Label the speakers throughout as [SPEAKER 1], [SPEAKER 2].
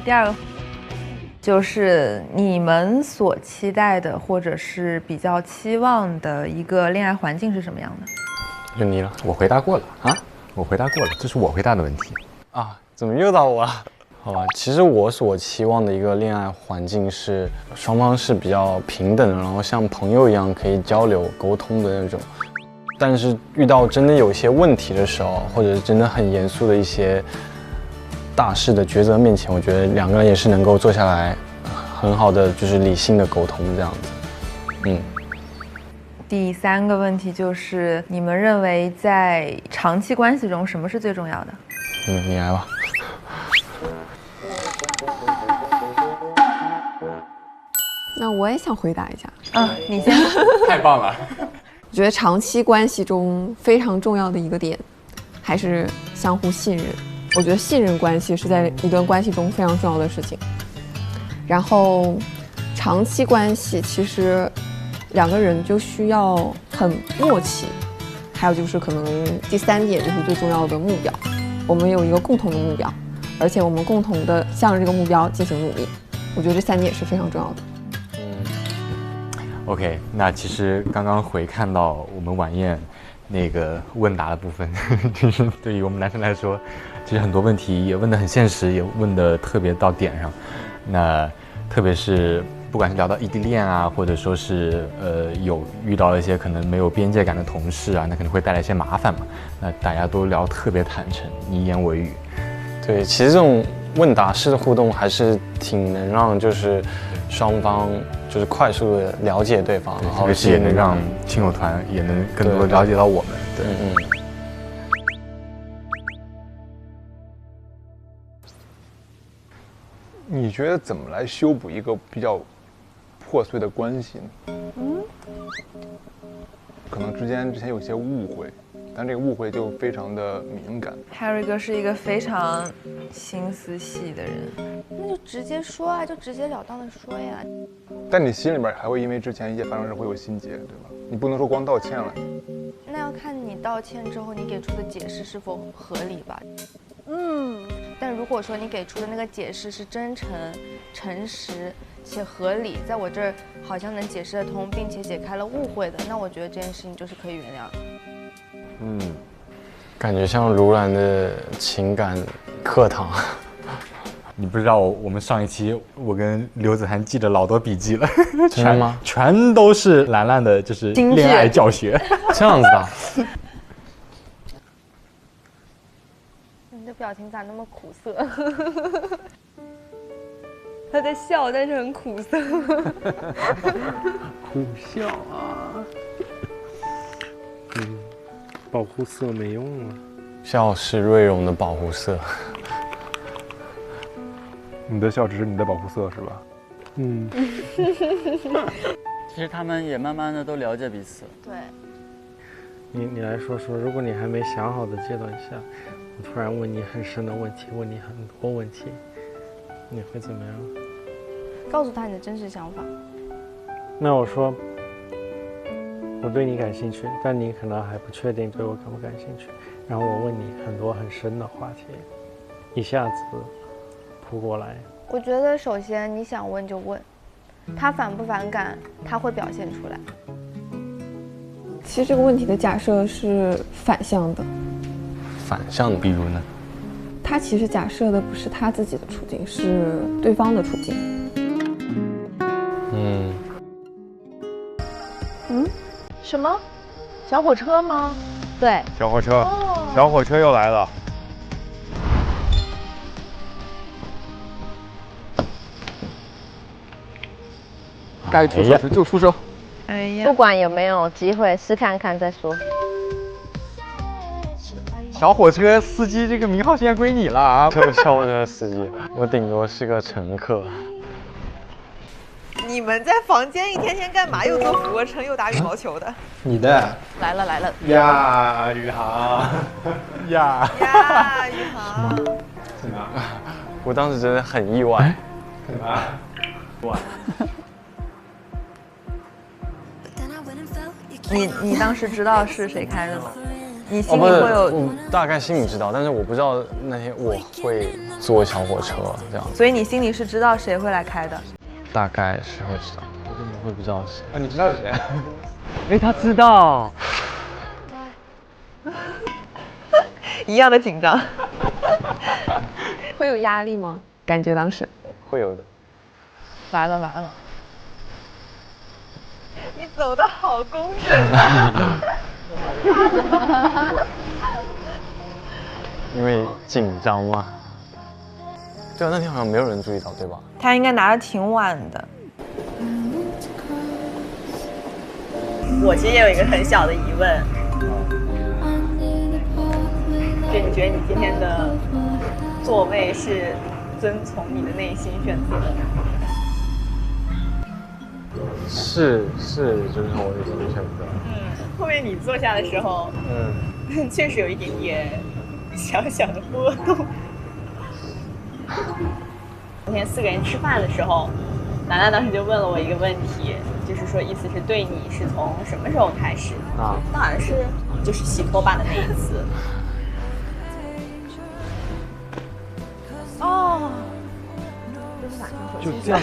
[SPEAKER 1] 第二个就是你们所期待的或者是比较期望的一个恋爱环境是什么样的？
[SPEAKER 2] 就你了，我回答过了啊，我回答过了，这是我回答的问题
[SPEAKER 3] 啊，怎么又到我了？好吧，其实我所期望的一个恋爱环境是双方是比较平等的，然后像朋友一样可以交流沟通的那种。但是遇到真的有一些问题的时候，或者是真的很严肃的一些大事的抉择面前，我觉得两个人也是能够坐下来，很好的就是理性的沟通这样子。
[SPEAKER 1] 第三个问题就是你们认为在长期关系中什么是最重要的？
[SPEAKER 3] 你来吧。
[SPEAKER 4] 那我也想回答一下。
[SPEAKER 1] 你先。
[SPEAKER 2] 太棒了。
[SPEAKER 4] 我觉得长期关系中非常重要的一个点，还是相互信任。我觉得信任关系是在一段关系中非常重要的事情。然后，长期关系其实两个人就需要很默契。还有就是可能第三点就是最重要的目标，我们有一个共同的目标，而且我们共同的向着这个目标进行努力。我觉得这3点是非常重要的。
[SPEAKER 2] OK， 那其实刚刚回看到我们晚宴那个问答的部分，就是对于我们男生来说，其实很多问题也问得很现实，也问得特别到点上。那特别是不管是聊到异地恋啊，或者说是有遇到一些可能没有边界感的同事啊，那可能会带来一些麻烦嘛。那大家都聊特别坦诚，你言我语。
[SPEAKER 3] 对，其实这种问答式的互动还是挺能让就是双方就是快速的了解对方，
[SPEAKER 2] 特别是也能让亲友团也能更多的了解到我们。对，
[SPEAKER 5] 你觉得怎么来修补一个比较破碎的关系呢？可能之前有些误会，但这个误会就非常的敏感。
[SPEAKER 1] Harry 哥是一个非常心思细的人，
[SPEAKER 6] 那就直接说啊，就直截了当的说呀。
[SPEAKER 5] 但你心里面还会因为之前一些发生事会有心结，对吧？你不能说光道歉了。
[SPEAKER 6] 那要看你道歉之后你给出的解释是否合理吧。但如果说你给出的那个解释是真诚、诚实且合理，在我这儿好像能解释得通，并且解开了误会的，那我觉得这件事情就是可以原谅的。
[SPEAKER 3] 感觉像如兰的情感课堂。
[SPEAKER 2] 你不知道我们上一期我跟刘子涵记了老多笔记了，
[SPEAKER 3] 真的吗？
[SPEAKER 2] 全都是兰兰的，就是恋爱教学，
[SPEAKER 3] 这样子的。
[SPEAKER 6] 你的表情咋那么苦涩？他在笑，但是很苦涩。
[SPEAKER 7] 苦笑啊！保护色没用啊。
[SPEAKER 3] 笑是瑞容的保护色。
[SPEAKER 5] 你的笑只是你的保护色，是吧？
[SPEAKER 8] 其实他们也慢慢的都了解彼此。
[SPEAKER 6] 对。
[SPEAKER 7] 你来说说，如果你还没想好的阶段下，我突然问你很深的问题，问你很多问题，你会怎么样？
[SPEAKER 6] 告诉他你的真实想法。
[SPEAKER 7] 那我说，我对你感兴趣，但你可能还不确定对我感不感兴趣。然后我问你很多很深的话题，一下子扑过来。
[SPEAKER 6] 我觉得首先你想问就问，他反不反感，他会表现出来。
[SPEAKER 4] 其实这个问题的假设是反向的。
[SPEAKER 3] 反向的，比如呢？
[SPEAKER 4] 他其实假设的不是他自己的处境，是对方的处境。
[SPEAKER 9] 什么？小火车吗？
[SPEAKER 6] 对，
[SPEAKER 5] 小火车，小火车又来了。
[SPEAKER 9] 该出手时就出手。
[SPEAKER 1] 哎呀，
[SPEAKER 9] 不管有没有机会，试看看再说。
[SPEAKER 10] 小火车司机这个名号现在归你了啊！
[SPEAKER 3] 小火车司机，我顶多是个乘客。
[SPEAKER 1] 你们在房间一天天干嘛？又做俯卧撑，又打羽毛球的。
[SPEAKER 10] 你的
[SPEAKER 6] 来了来了
[SPEAKER 10] 呀，宇航呀
[SPEAKER 1] 呀，宇航。
[SPEAKER 10] 怎么？
[SPEAKER 3] 我当时真的很意外。
[SPEAKER 10] 怎么？哇！
[SPEAKER 1] 你当时知道是谁开的吗？你心里会有，
[SPEAKER 3] 我大概心里知道，但是我不知道那天我会坐小火车这样。
[SPEAKER 1] 所以你心里是知道谁会来开的？
[SPEAKER 3] 大概是会知道，我怎么会不知道谁？
[SPEAKER 5] 啊，你知道是谁？
[SPEAKER 10] 哎，他知道。
[SPEAKER 1] 一样的紧张。
[SPEAKER 4] 会有压力吗？感觉当时
[SPEAKER 3] 会有的。
[SPEAKER 1] 完了完了。你走的好工整啊！
[SPEAKER 3] 因为紧张嘛。对啊，那天好像没有人注意到，对吧？
[SPEAKER 1] 他应该拿的挺晚的。
[SPEAKER 11] 我其实也有一个很小的疑问，就你觉得你今天的座位是遵从你的内心选择的？
[SPEAKER 3] 是遵从我的选择。
[SPEAKER 11] 后面你坐下的时候，确实有一点点小小的波动。那天4个人吃饭的时候，楠楠当时就问了我一个问题，就是说意思是对你是从什么时候开始？那好像是就是洗拖把的那一次。哦，
[SPEAKER 3] 就这样，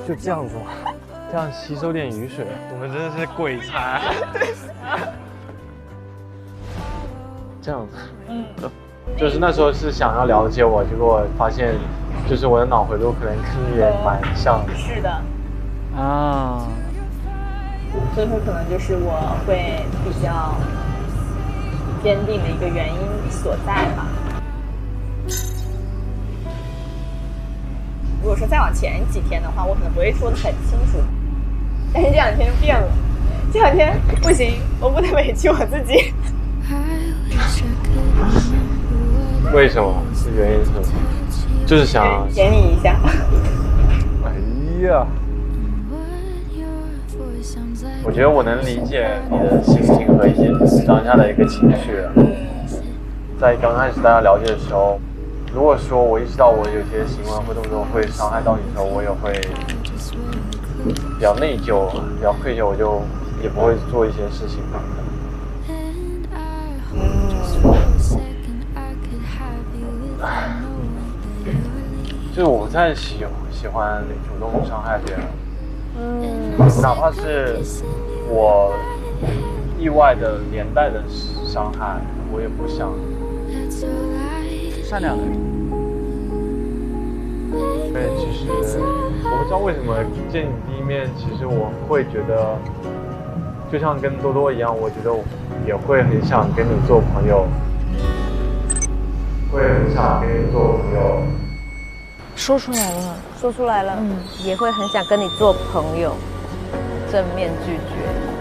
[SPEAKER 3] 就这样子嘛，这样吸收点雨水，我们真的是鬼才。这样子，就是那时候是想要了解我，结果发现，就是我的脑回路可能跟你也蛮像的。
[SPEAKER 11] 是的。
[SPEAKER 3] 啊。
[SPEAKER 11] 所以说可能就是我会比较坚定的一个原因所在吧。如果说再往前几天的话，我可能不会说得很清楚，但是这2天就变了。这2天不行，我不能委屈我自己。
[SPEAKER 3] 为什么？是原因是什么？就是想
[SPEAKER 11] 舔你一下。
[SPEAKER 3] 哎呀，我觉得我能理解你的心情和一些当下的一个情绪。在刚开始大家了解的时候，如果说我意识到我有些行为或动作会伤害到你的时候，我也会比较内疚、比较愧疚，我就也不会做一些事情。就是我不太喜欢主动伤害别人，哪怕是我意外的连带的伤害，我也不想。
[SPEAKER 8] 善良的人。
[SPEAKER 3] 对，其实我不知道为什么见你第一面，其实我会觉得，就像跟多多一样，我觉得我也会很想跟你做朋友，会很想跟你做朋友。
[SPEAKER 1] 说出来了，
[SPEAKER 12] 说出来了，也会很想跟你做朋友，正面拒绝。